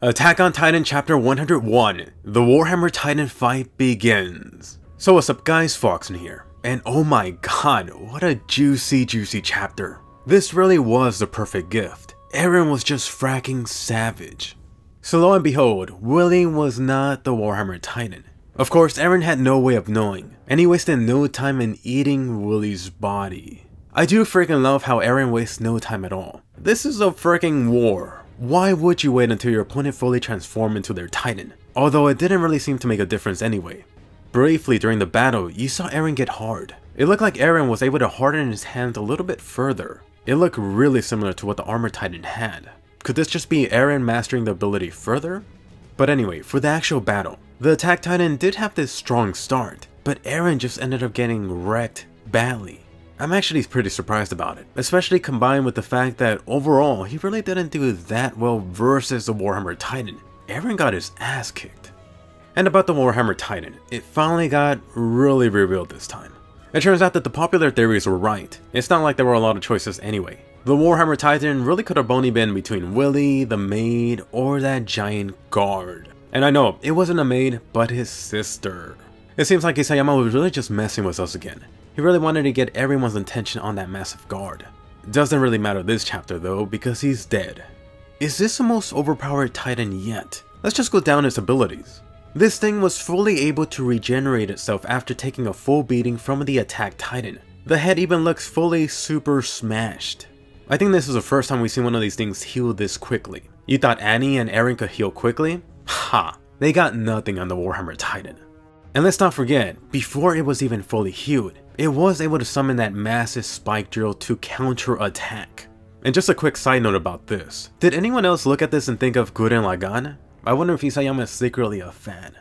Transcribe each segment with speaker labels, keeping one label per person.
Speaker 1: Attack on Titan Chapter 101, the Warhammer Titan fight begins. So what's up guys, Foxen here, and oh my god, what a juicy chapter. This really was the perfect gift. Eren was just fracking savage. So lo and behold, Willy was not the Warhammer Titan. Of course, Eren had no way of knowing, and he wasted no time in eating Willy's body. I do freaking love how Eren wastes no time at all. This is a freaking war. Why would you wait until your opponent fully transformed into their Titan? Although it didn't really seem to make a difference anyway. Briefly during the battle, you saw Eren get hard. It looked like Eren was able to harden his hand a little bit further. It looked really similar to what the Armor Titan had. Could this just be Eren mastering the ability further? But anyway, for the actual battle, the Attack Titan did have this strong start, but Eren just ended up getting wrecked badly. I'm actually pretty surprised about it, especially combined with the fact that overall he really didn't do that well versus the Warhammer Titan. Eren got his ass kicked. And about the Warhammer Titan, it finally got really revealed this time. It turns out that the popular theories were right. It's not like there were a lot of choices anyway. The Warhammer Titan really could have only been between Willy, the maid, or that giant guard. And I know, it wasn't a maid, but his sister. It seems like Isayama was really just messing with us again. He really wanted to get everyone's attention on that massive guard. Doesn't really matter this chapter though, because he's dead. Is this the most overpowered Titan yet? Let's just go down its abilities. This thing was fully able to regenerate itself after taking a full beating from the Attack Titan. The head even looks fully super smashed. I think this is the first time we've seen one of these things heal this quickly. You thought Annie and Eren could heal quickly? Ha! They got nothing on the Warhammer Titan. And let's not forget, before it was even fully healed, it was able to summon that massive spike drill to counter-attack. And just a quick side note about this. Did anyone else look at this and think of Gurren Lagann? I wonder if Isayama is secretly a fan.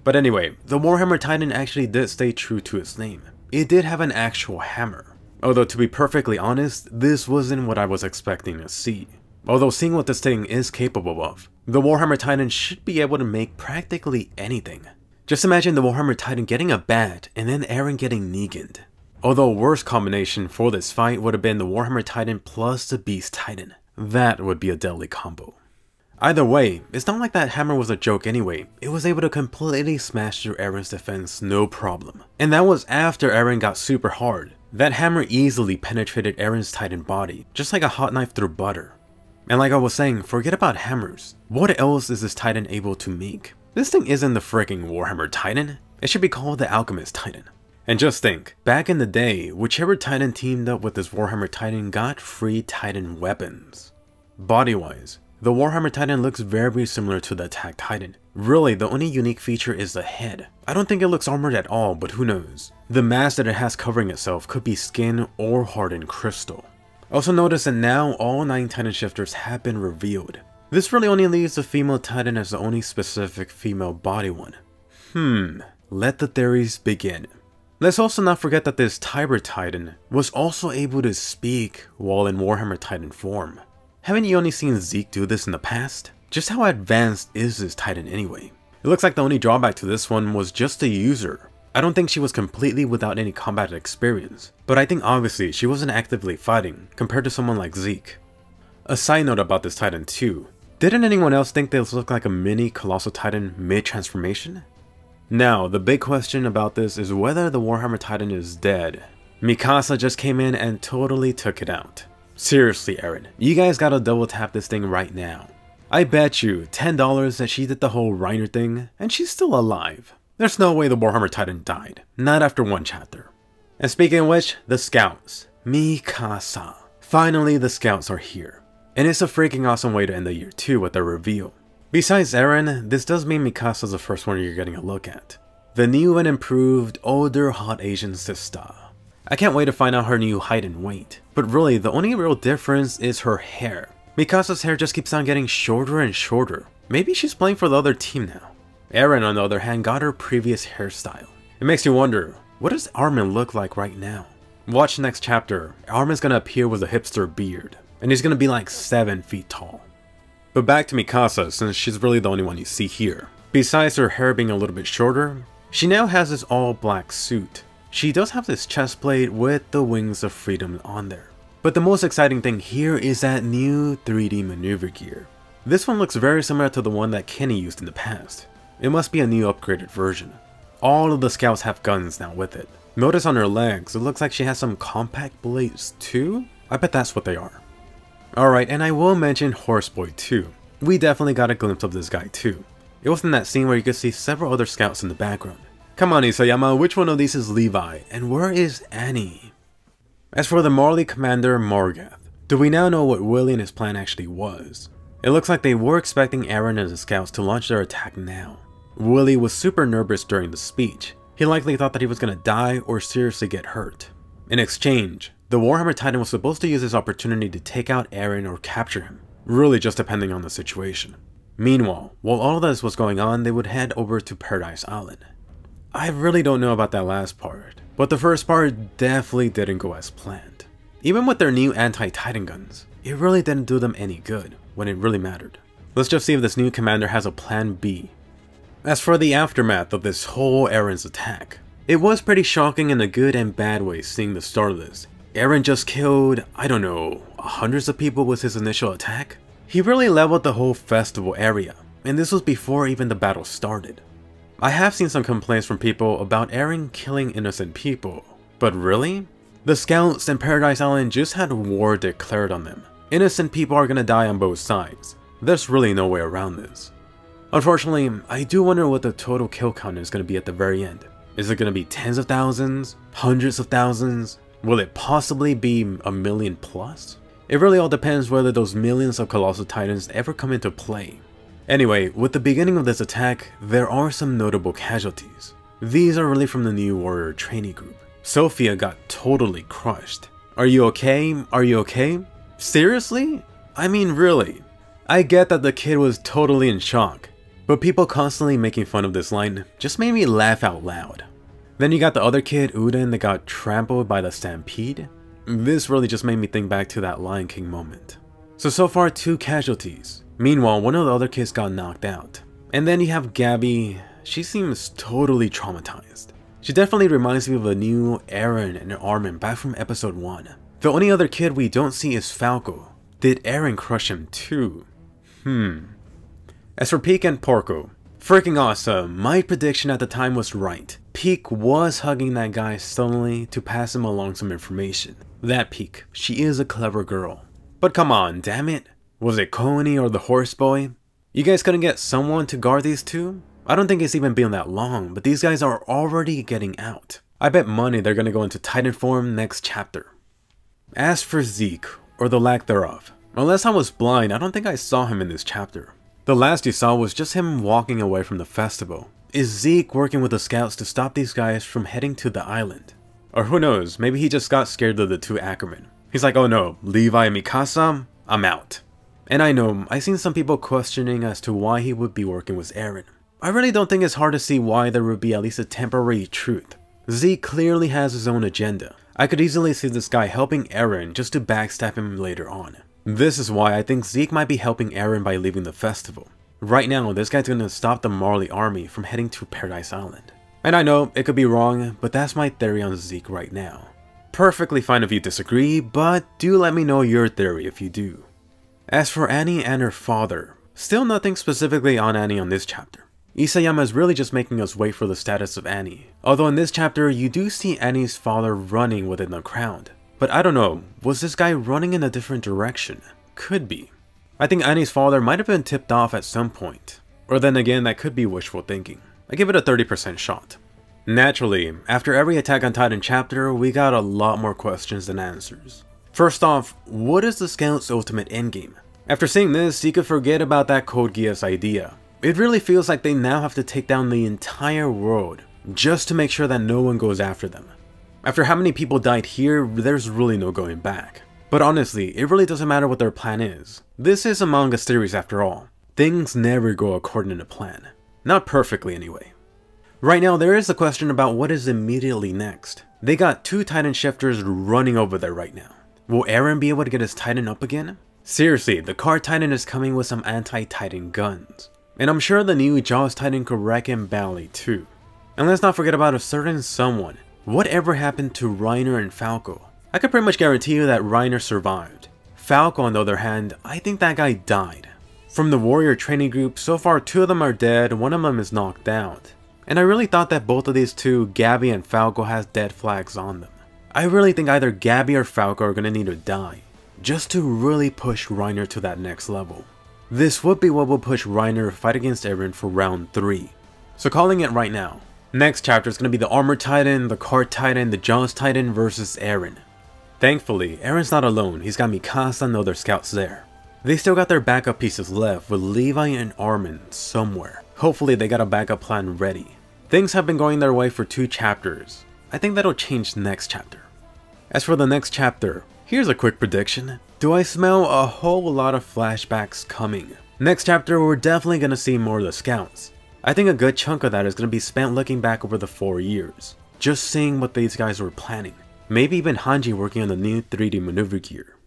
Speaker 1: But anyway, the Warhammer Titan actually did stay true to its name. It did have an actual hammer. Although to be perfectly honest, this wasn't what I was expecting to see. Although seeing what this thing is capable of, the Warhammer Titan should be able to make practically anything. Just imagine the Warhammer Titan getting a bat and then Eren getting Negan'd. Although worst combination for this fight would have been the Warhammer Titan plus the Beast Titan. That would be a deadly combo. Either way, it's not like that hammer was a joke anyway. It was able to completely smash through Eren's defense no problem. And that was after Eren got super hard. That hammer easily penetrated Eren's Titan body, just like a hot knife through butter. And like I was saying, forget about hammers. What else is this Titan able to make? This thing isn't the freaking Warhammer Titan. It should be called the Alchemist Titan. And just think, back in the day, whichever Titan teamed up with this Warhammer Titan got free Titan weapons. Body-wise, the Warhammer Titan looks very similar to the Attack Titan. Really, the only unique feature is the head. I don't think it looks armored at all, but who knows. The mask that it has covering itself could be skin or hardened crystal. Also notice that now all 9 Titan shifters have been revealed. This really only leaves the female Titan as the only specific female body one. Let the theories begin. Let's also not forget that this Tiber Titan was also able to speak while in Warhammer Titan form. Haven't you only seen Zeke do this in the past? Just how advanced is this Titan anyway? It looks like the only drawback to this one was just the user. I don't think she was completely without any combat experience, but I think obviously she wasn't actively fighting compared to someone like Zeke. A side note about this Titan too. Didn't anyone else think this looked like a mini Colossal Titan mid-transformation? Now, the big question about this is whether the Warhammer Titan is dead. Mikasa just came in and totally took it out. Seriously, Eren, you guys gotta double tap this thing right now. I bet you $10 that she did the whole Reiner thing, and she's still alive. There's no way the Warhammer Titan died. Not after one chapter. And speaking of which, the scouts. Mikasa. Finally, the scouts are here. And it's a freaking awesome way to end the year too with their reveal. Besides Eren, this does mean Mikasa's the first one you're getting a look at. The new and improved, older hot Asian sister. I can't wait to find out her new height and weight. But really, the only real difference is her hair. Mikasa's hair just keeps on getting shorter and shorter. Maybe she's playing for the other team now. Eren, on the other hand, got her previous hairstyle. It makes you wonder, what does Armin look like right now? Watch next chapter, Armin's gonna appear with a hipster beard. And he's gonna be like 7 feet tall. But back to Mikasa, since she's really the only one you see here. Besides her hair being a little bit shorter, she now has this all black suit. She does have this chest plate with the Wings of Freedom on there. But the most exciting thing here is that new 3D maneuver gear. This one looks very similar to the one that Kenny used in the past. It must be a new upgraded version. All of the scouts have guns now with it. Notice on her legs, it looks like she has some compact blades too? I bet that's what they are. Alright, and I will mention Horseboy too. We definitely got a glimpse of this guy too. It was in that scene where you could see several other scouts in the background. Come on Isayama, which one of these is Levi, and where is Annie? As for the Marley commander Morgath, do we now know what Willie and his plan actually was? It looks like they were expecting Eren and the scouts to launch their attack now. Willie was super nervous during the speech. He likely thought that he was gonna die or seriously get hurt. In exchange, the Warhammer Titan was supposed to use this opportunity to take out Eren or capture him, really just depending on the situation. Meanwhile, while all of this was going on, they would head over to Paradise Island. I really don't know about that last part, but the first part definitely didn't go as planned. Even with their new anti-Titan guns, it really didn't do them any good when it really mattered. Let's just see if this new commander has a plan B. As for the aftermath of this whole Eren's attack, it was pretty shocking in a good and bad way seeing the start of this. Eren just killed, I don't know, hundreds of people with his initial attack? He really leveled the whole festival area, and this was before even the battle started. I have seen some complaints from people about Eren killing innocent people, but really? The scouts in Paradise Island just had war declared on them. Innocent people are gonna die on both sides. There's really no way around this. Unfortunately, I do wonder what the total kill count is going to be at the very end. Is it going to be tens of thousands? Hundreds of thousands? Will it possibly be 1,000,000 plus? It really all depends whether those millions of Colossal Titans ever come into play. Anyway, with the beginning of this attack, there are some notable casualties. These are really from the New Warrior training group. Sophia got totally crushed. Are you okay? Are you okay? Seriously? I mean really. I get that the kid was totally in shock. But people constantly making fun of this line just made me laugh out loud. Then you got the other kid, Uden, that got trampled by the stampede. This really just made me think back to that Lion King moment. So far 2 casualties. Meanwhile, one of the other kids got knocked out. And then you have Gabby. She seems totally traumatized. She definitely reminds me of a new Eren and Armin back from episode 1. The only other kid we don't see is Falco. Did Eren crush him too? As for Pieck and Porco, freaking awesome. My prediction at the time was right. Pieck was hugging that guy suddenly to pass him along some information. That Pieck, she is a clever girl. But come on, damn it. Was it Coney or the Horseboy? You guys couldn't get someone to guard these two? I don't think it's even been that long, but these guys are already getting out. I bet money they're gonna go into Titan form next chapter. As for Zeke, or the lack thereof, unless I was blind, I don't think I saw him in this chapter. The last you saw was just him walking away from the festival. Is Zeke working with the scouts to stop these guys from heading to the island? Or who knows, maybe he just got scared of the 2 Ackermen. He's like, oh no, Levi and Mikasa, I'm out. And I know, I've seen some people questioning as to why he would be working with Eren. I really don't think it's hard to see why there would be at least a temporary truth. Zeke clearly has his own agenda. I could easily see this guy helping Eren just to backstab him later on. This is why I think Zeke might be helping Eren by leaving the festival. Right now, this guy's gonna stop the Marley army from heading to Paradise Island. And I know, it could be wrong, but that's my theory on Zeke right now. Perfectly fine if you disagree, but do let me know your theory if you do. As for Annie and her father, still nothing specifically on Annie on this chapter. Isayama is really just making us wait for the status of Annie. Although in this chapter, you do see Annie's father running within the crowd. But I don't know, was this guy running in a different direction? Could be. I think Annie's father might have been tipped off at some point. Or then again, that could be wishful thinking. I give it a 30% shot. Naturally, after every Attack on Titan chapter, we got a lot more questions than answers. First off, what is the Scout's ultimate endgame? After seeing this, you could forget about that Code Geass idea. It really feels like they now have to take down the entire world, just to make sure that no one goes after them. After how many people died here, there's really no going back. But honestly, it really doesn't matter what their plan is. This is a manga series after all. Things never go according to plan. Not perfectly anyway. Right now, there is a question about what is immediately next. They got 2 Titan shifters running over there right now. Will Eren be able to get his Titan up again? Seriously, the Card Titan is coming with some anti-Titan guns. And I'm sure the new Jaws Titan could wreck him badly too. And let's not forget about a certain someone. Whatever happened to Reiner and Falco? I can pretty much guarantee you that Reiner survived. Falco on the other hand, I think that guy died. From the warrior training group, so far 2 of them are dead, 1 of them is knocked out. And I really thought that both of these two, Gabby and Falco, has dead flags on them. I really think either Gabby or Falco are gonna need to die, just to really push Reiner to that next level. This would be what will push Reiner to fight against Eren for round 3. So calling it right now. Next chapter is gonna be the Armor Titan, the Cart Titan, the Jaws Titan versus Eren. Thankfully, Eren's not alone, he's got Mikasa and other scouts there. They still got their backup pieces left with Levi and Armin somewhere. Hopefully they got a backup plan ready. Things have been going their way for 2 chapters. I think that'll change next chapter. As for the next chapter, here's a quick prediction. Do I smell a whole lot of flashbacks coming? Next chapter we're definitely gonna see more of the scouts. I think a good chunk of that is gonna be spent looking back over the 4 years. Just seeing what these guys were planning. Maybe even Hanji working on the new 3D maneuver gear.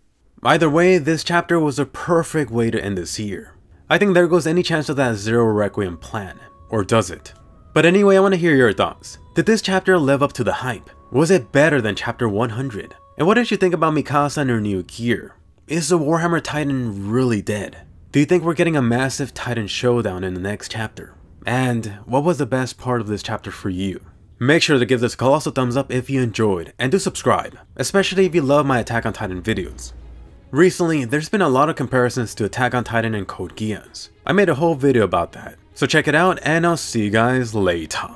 Speaker 1: Either way, this chapter was a perfect way to end this year. I think there goes any chance of that Zero Requiem plan. Or does it? But anyway, I want to hear your thoughts. Did this chapter live up to the hype? Was it better than chapter 100? And what did you think about Mikasa and her new gear? Is the Warhammer Titan really dead? Do you think we're getting a massive Titan showdown in the next chapter? And what was the best part of this chapter for you? Make sure to give this a colossal thumbs up if you enjoyed, and do subscribe, especially if you love my Attack on Titan videos. Recently, there's been a lot of comparisons to Attack on Titan and Code Geass. I made a whole video about that, so check it out and I'll see you guys later.